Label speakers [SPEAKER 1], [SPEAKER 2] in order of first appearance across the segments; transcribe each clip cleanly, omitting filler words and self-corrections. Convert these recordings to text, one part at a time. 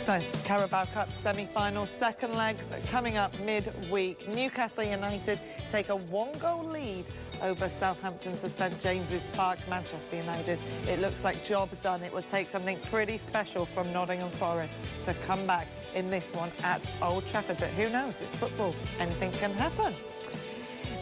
[SPEAKER 1] So, Carabao Cup semi-final second legs coming up mid-week. Newcastle United take a one-goal lead over Southampton's at St James's Park. Manchester United, it looks like job done. It would take something pretty special from Nottingham Forest to come back in this one at Old Trafford. But who knows? It's football. Anything can happen.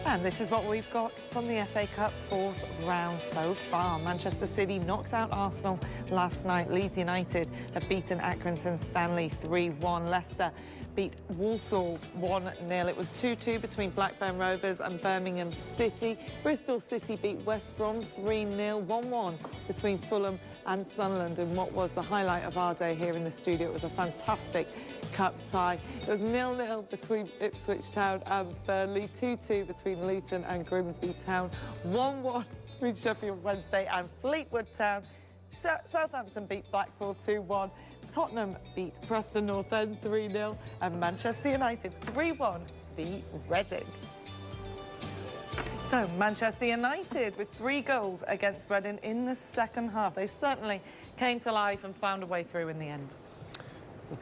[SPEAKER 1] And this is what we've got from the FA Cup fourth round so far. Manchester City knocked out Arsenal last night. Leeds United have beaten Accrington Stanley 3-1. Leicester beat Walsall 1-0. It was 2-2 between Blackburn Rovers and Birmingham City. Bristol City beat West Brom 3-0. 1-1 between Fulham and Sunderland. And what was the highlight of our day here in the studio? It was a fantastic cup tie. It was 0-0 between Ipswich Town and Burnley, 2-2 between Luton and Grimsby Town, 1-1 between Sheffield Wednesday and Fleetwood Town. Southampton beat Blackpool 2-1. Tottenham beat Preston North End 3-0 and Manchester United 3-1 beat Reading. So Manchester United with 3 goals against Reading in the second half. They certainly came to life and found a way through in the end.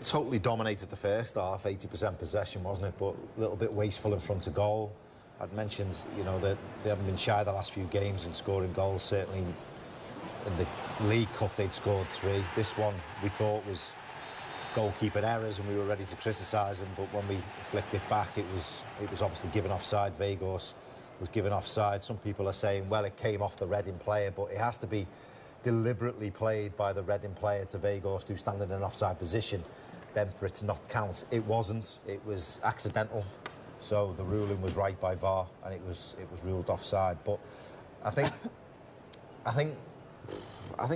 [SPEAKER 2] Totally dominated the first half, 80% possession, wasn't it? But a little bit wasteful in front of goal. I'd mentioned, you know, that they haven't been shy the last few games in scoring goals. Certainly in the League Cup they'd scored 3. This one we thought was goalkeeper errors and we were ready to criticise them, but when we flicked it back it was obviously given offside. Weghorst was given offside. Some people are saying, well, it came off the Reading player, but it has to be deliberately played by the Reading player to Weghorst, who's standing in an offside position, then for it to not count. It wasn't. It was accidental. So the ruling was right by VAR, and it was ruled offside. But I think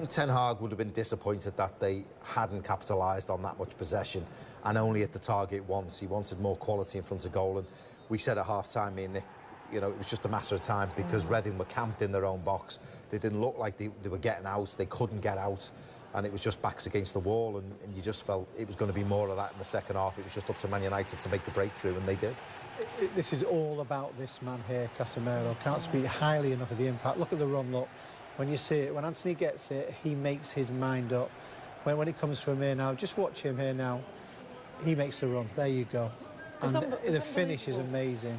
[SPEAKER 2] Ten Hag would have been disappointed that they hadn't capitalised on that much possession and only at the target once. He wanted more quality in front of goal, and we said at half-time, me and Nick, you know, it was just a matter of time because Reading were camped in their own box. They didn't look like they were getting out. They couldn't get out, and it was just backs against the wall, and you just felt it was going to be more of that in the second half. It was just up to Man United to make the breakthrough, and they did.
[SPEAKER 3] This is all about this man here, Casemiro. Can't speak highly enough of the impact. Look at the run, look. When you see it, when Anthony gets it, he makes his mind up. When it comes from here now, just watch him here now. He makes the run. There you go. And the finish is amazing.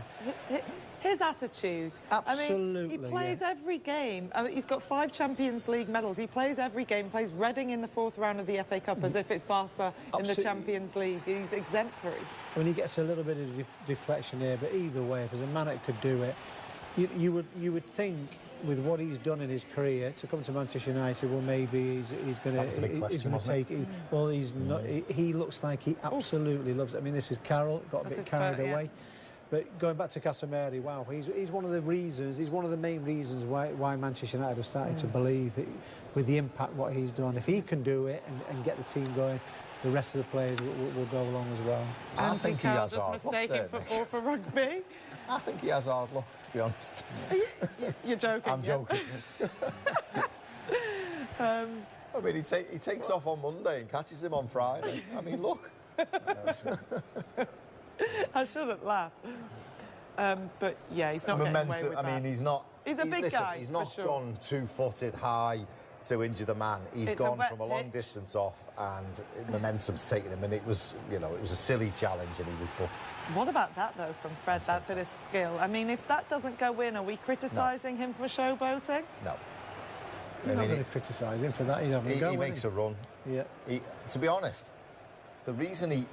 [SPEAKER 1] His attitude.
[SPEAKER 3] Absolutely.
[SPEAKER 1] I mean, he plays every game. I mean, he's got 5 Champions League medals. He plays every game. He plays Reading in the 4th round of the FA Cup as if it's Barca in the Champions League. He's exemplary.
[SPEAKER 3] I mean, he gets a little bit of deflection here, but either way, if there's a man that could do it, you would think with what he's done in his career to come to Manchester United, well, maybe he's going to take it. Well, he's not. He looks like he absolutely loves it. I mean, this is Carroll got a bit carried away. But going back to Casemiro, wow, he's one of the reasons, he's one of the main reasons why Manchester United have started to believe it, with the impact what he's done. If he can do it and get the team going, the rest of the players will go along as well.
[SPEAKER 2] I think he has hard luck.
[SPEAKER 1] Mistaking football for rugby.
[SPEAKER 2] I think he has hard luck, to be honest.
[SPEAKER 1] You're joking.
[SPEAKER 2] I'm joking. I mean, he takes off on Monday and catches him on Friday. I mean, look.
[SPEAKER 1] I shouldn't laugh. But yeah, he's not getting away with that.
[SPEAKER 2] I mean, he's not.
[SPEAKER 1] He's a big guy.
[SPEAKER 2] He's not gone 2-footed high to injure the man. He's gone from a long distance off, and momentum's taken him. And it was, you know, it was a silly challenge, and he was booked.
[SPEAKER 1] What about that though from Fred? That bit of skill. I mean, if that doesn't go in, are we criticising him for showboating?
[SPEAKER 2] No.
[SPEAKER 3] You're not going to criticise him for that. He's having a go.
[SPEAKER 2] He makes a run.
[SPEAKER 3] Yeah.
[SPEAKER 2] To be honest, the reason he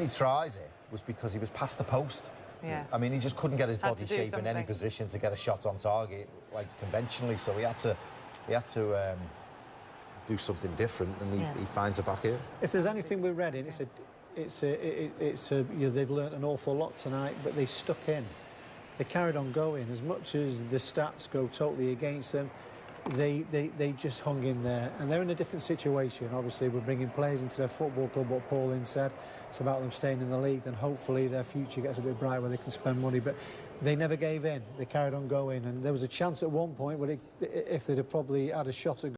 [SPEAKER 2] tries it was because he was past the post.
[SPEAKER 1] Yeah.
[SPEAKER 2] I mean, he just couldn't get his body shape in any position to get a shot on target, like conventionally. So he had to do something different, and he finds it back here.
[SPEAKER 3] If there's anything with Reading, they've learnt an awful lot tonight, but they stuck in. They carried on going. As much as the stats go totally against them, they just hung in there, and they're in a different situation. Obviously, we're bringing players into their football club. What Paul Ince said, it's about them staying in the league. Then hopefully their future gets a bit bright where they can spend money. But they never gave in. They carried on going, and there was a chance at one point where if they'd have probably had a shot at